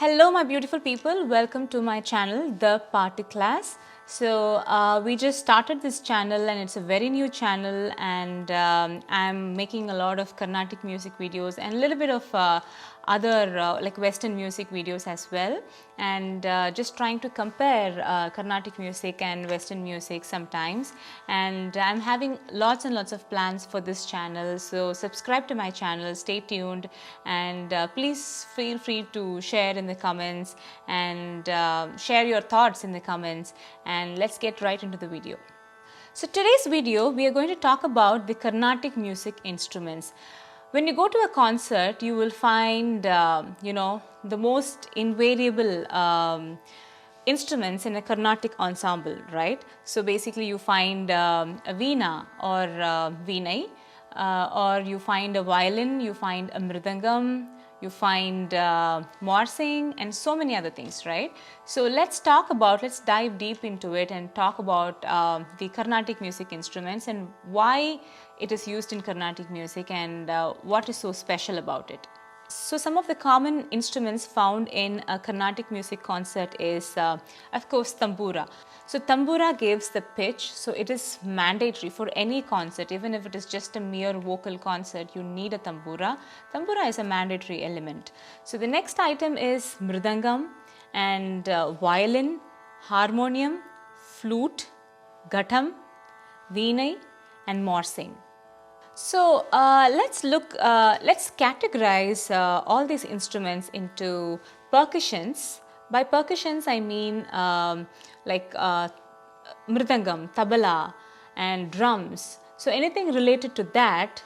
Hello my beautiful people, welcome to my channel The Party Class. So we just started this channel and it's a very new channel, and I'm making a lot of Carnatic music videos and a little bit of other like Western music videos as well, and just trying to compare Carnatic music and Western music sometimes. And I'm having lots and lots of plans for this channel, so subscribe to my channel, stay tuned, and please feel free to share in the comments and share your thoughts in the comments, and let's get right into the video. So today's video we are going to talk about the Carnatic music instruments. When you go to a concert, you will find the most invariable instruments in a Carnatic ensemble, right? So basically you find a veena or veenai, or you find a violin, you find a mridangam, you find morsing, and so many other things, right? So let's dive deep into it and talk about the Carnatic music instruments and why it is used in Carnatic music and what is so special about it. So some of the common instruments found in a Carnatic music concert is of course tambura. So tambura gives the pitch, so it is mandatory for any concert. Even if it is just a mere vocal concert, you need a tambura. Tambura is a mandatory element. So the next item is mridangam and violin, harmonium, flute, ghatam, veenai and morsing. So let's categorize all these instruments into percussions. By percussions I mean mridangam, tabla and drums. So anything related to that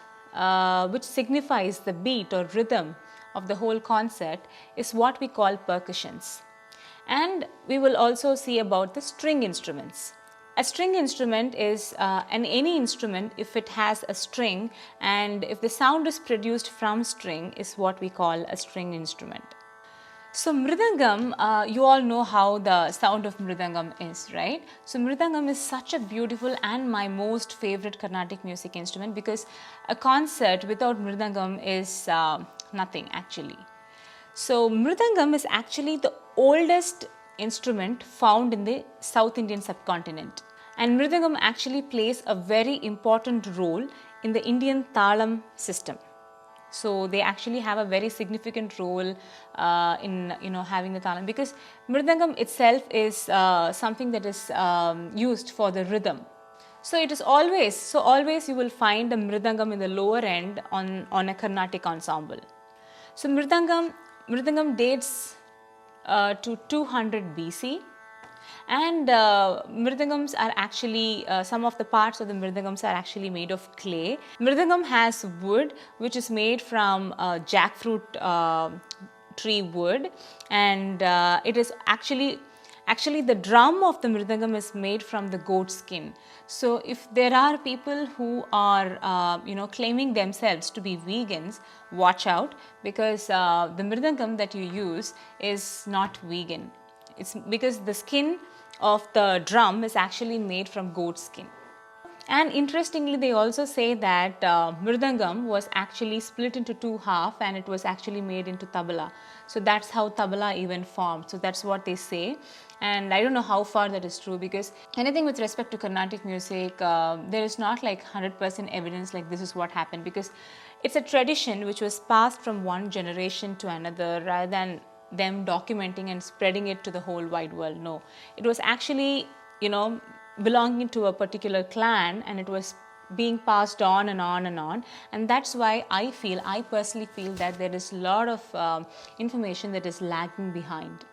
which signifies the beat or rhythm of the whole concert is what we call percussions. And we will also see about the string instruments. A string instrument is any instrument if it has a string and if the sound is produced from string is what we call a string instrument. So mridangam, you all know how the sound of mridangam is, right? So mridangam is such a beautiful and my most favorite Carnatic music instrument, because a concert without mridangam is nothing actually. So mridangam is actually the oldest instrument found in the South Indian subcontinent, and mridangam actually plays a very important role in the Indian talam system. So they actually have a very significant role in having the talam, because mridangam itself is something that is used for the rhythm. So it is always you will find a mridangam in the lower end on a Carnatic ensemble. So mridangam dates to 200 BC, and mridangams are actually some of the parts of the mridangams are actually made of clay. Mridangam has wood which is made from jackfruit tree wood, and it is actually the drum of the mridangam is made from the goat skin. So if there are people who are claiming themselves to be vegans, watch out, because the mridangam that you use is not vegan. It's because the skin of the drum is actually made from goat skin. And interestingly, they also say that mridangam was actually split into two halves and it was actually made into tabla. So that's how tabla even formed. So that's what they say. And I don't know how far that is true, because anything with respect to Carnatic music, there is not like 100% evidence like this is what happened, because it's a tradition which was passed from one generation to another rather than them documenting and spreading it to the whole wide world. No, it was actually belonging to a particular clan, and it was being passed on and on and on, and that's why I personally feel that there is a lot of information that is lagging behind.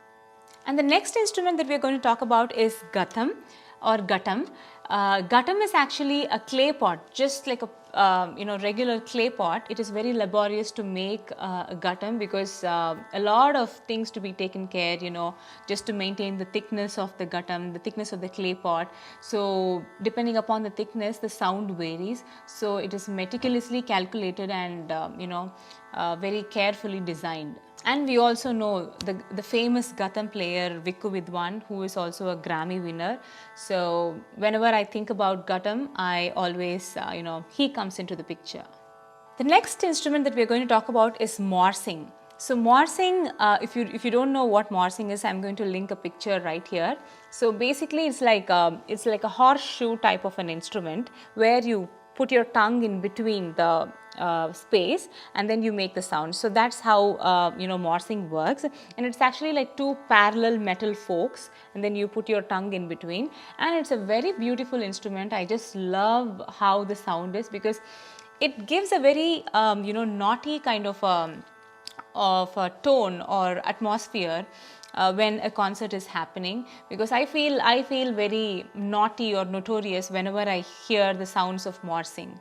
And the next instrument that we are going to talk about is ghatam or ghatam. Ghatam is actually a clay pot, just like a regular clay pot. It is very laborious to make a ghatam, because a lot of things to be taken care, just to maintain the thickness of the ghatam, the thickness of the clay pot. So depending upon the thickness, the sound varies. So it is meticulously calculated and very carefully designed. And we also know the famous ghatam player Vikku Vidwan, who is also a Grammy winner. So whenever I think about ghatam, I always, he comes into the picture. The next instrument that we are going to talk about is morsing. So morsing, if you don't know what morsing is, I'm going to link a picture right here. So basically, it's like a horseshoe type of an instrument where you put your tongue in between the space and then you make the sound. So that's how morsing works, and it's actually like two parallel metal forks, and then you put your tongue in between, and it's a very beautiful instrument. I just love how the sound is, because it gives a very naughty kind of a tone or atmosphere when a concert is happening, because I feel very naughty or notorious whenever I hear the sounds of morsing.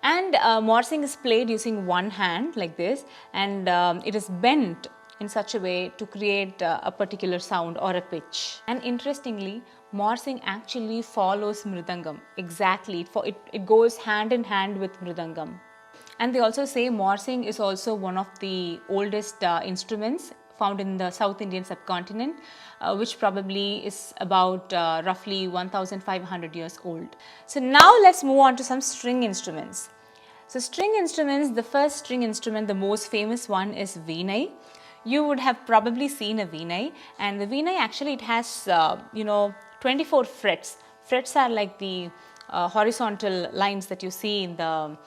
And morsing is played using one hand like this, and it is bent in such a way to create a particular sound or a pitch. And interestingly, morsing actually follows mridangam exactly. It goes hand in hand with mridangam. And they also say morsing is also one of the oldest instruments found in the South Indian subcontinent, which probably is about roughly 1500 years old. So now let's move on to some string instruments. So string instruments, the first string instrument, the most famous one is Veenai. You would have probably seen a Veenai, and the Veenai actually it has 24 frets. Frets are like the horizontal lines that you see in the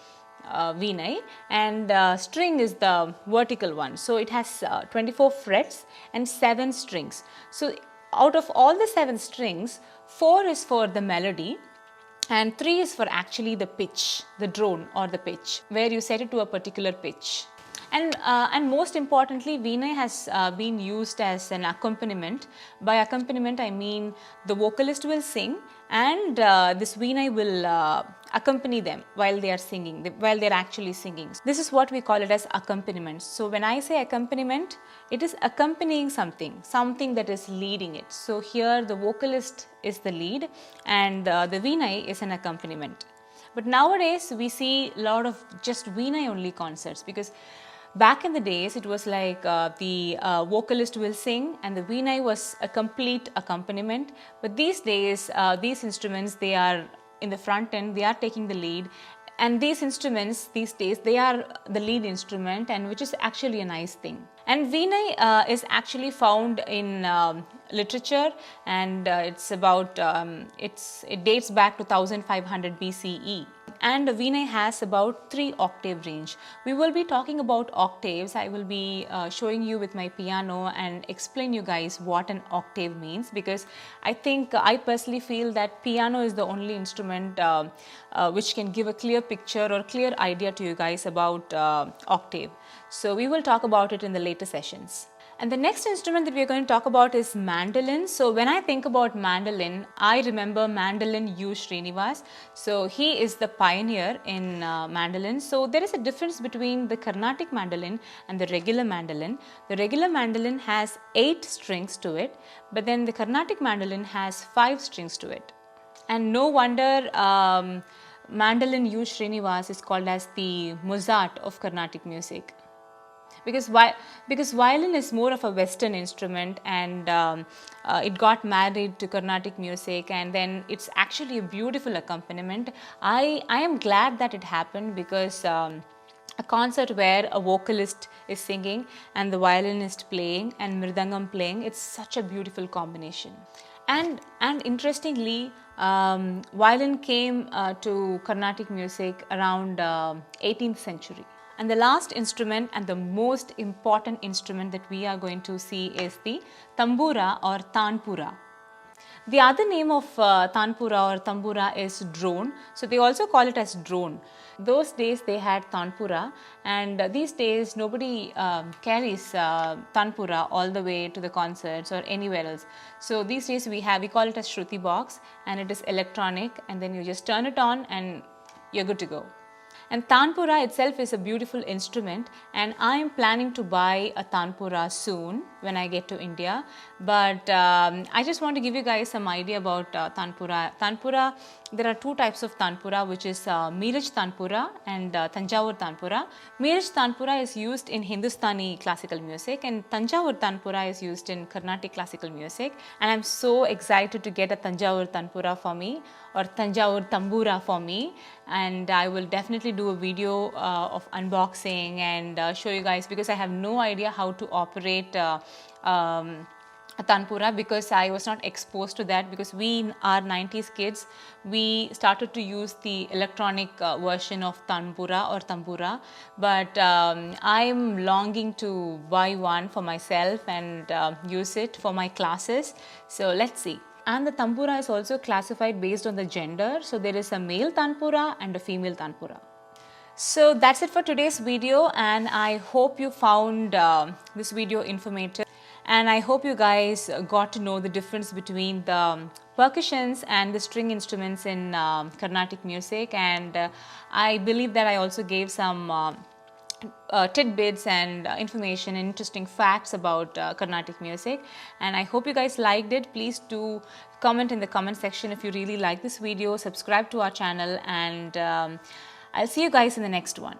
Veenai, and string is the vertical one. So it has 24 frets and 7 strings. So out of all the 7 strings, 4 is for the melody and 3 is for actually the pitch, the drone or the pitch, where you set it to a particular pitch. And most importantly, Veenai has been used as an accompaniment. By accompaniment, I mean the vocalist will sing, and this Veenai will accompany them while they are singing, while they are actually singing. This is what we call it as accompaniment. So when I say accompaniment, it is accompanying something that is leading it. So here the vocalist is the lead, and the Veenai is an accompaniment. But nowadays we see a lot of just Veenai only concerts, because back in the days it was like the vocalist will sing and the Veenai was a complete accompaniment. But these days these instruments, they are in the front end, they are taking the lead, and these instruments these days, they are the lead instrument, and which is actually a nice thing. And Veenai is actually found in literature, and it's about it dates back to 1500 BCE. And Veenai has about 3 octave range. We will be talking about octaves. I will be showing you with my piano and explain you guys what an octave means, because I think I personally feel that piano is the only instrument which can give a clear picture or clear idea to you guys about octave. So we will talk about it in the later sessions. And the next instrument that we are going to talk about is mandolin. So when I think about mandolin, I remember mandolin U. Srinivas. So he is the pioneer in mandolin. So there is a difference between the Carnatic mandolin and the regular mandolin. The regular mandolin has 8 strings to it, but then the Carnatic mandolin has 5 strings to it. And no wonder mandolin U. Srinivas is called as the Mozart of Carnatic music. Because violin is more of a Western instrument, and it got married to Carnatic music, and then it's actually a beautiful accompaniment. I am glad that it happened, because a concert where a vocalist is singing and the violinist playing and mridangam playing, it's such a beautiful combination. And interestingly, violin came to Carnatic music around 18th century. And the last instrument and the most important instrument that we are going to see is the tambura or tanpura. The other name of tanpura or tambura is drone. So they also call it as drone. Those days they had tanpura, and these days nobody carries tanpura all the way to the concerts or anywhere else. So these days we call it as Shruti box, and it is electronic, and then you just turn it on and you're good to go. And tanpura itself is a beautiful instrument, and I am planning to buy a tanpura soon when I get to India. But I just want to give you guys some idea about tanpura. Tanpura there are two types of tanpura, which is Miraj tanpura and Tanjavur tanpura. Miraj tanpura is used in Hindustani classical music and Tanjavur tanpura is used in Carnatic classical music. And I'm so excited to get a Tanjavur tanpura for me, or Tanjavur tambura for me, and I will definitely do a video of unboxing and show you guys, because I have no idea how to operate a tanpura, because I was not exposed to that, because we are 90s kids, we started to use the electronic version of tanpura or tambura, but I'm longing to buy one for myself and use it for my classes. So let's see. And the tanpura is also classified based on the gender, so there is a male tanpura and a female tanpura. So that's it for today's video, and I hope you found this video informative, and I hope you guys got to know the difference between the percussions and the string instruments in Carnatic music, and I believe that I also gave some tidbits and information and interesting facts about Carnatic music, and I hope you guys liked it. Please do comment in the comment section if you really like this video, subscribe to our channel, and I'll see you guys in the next one.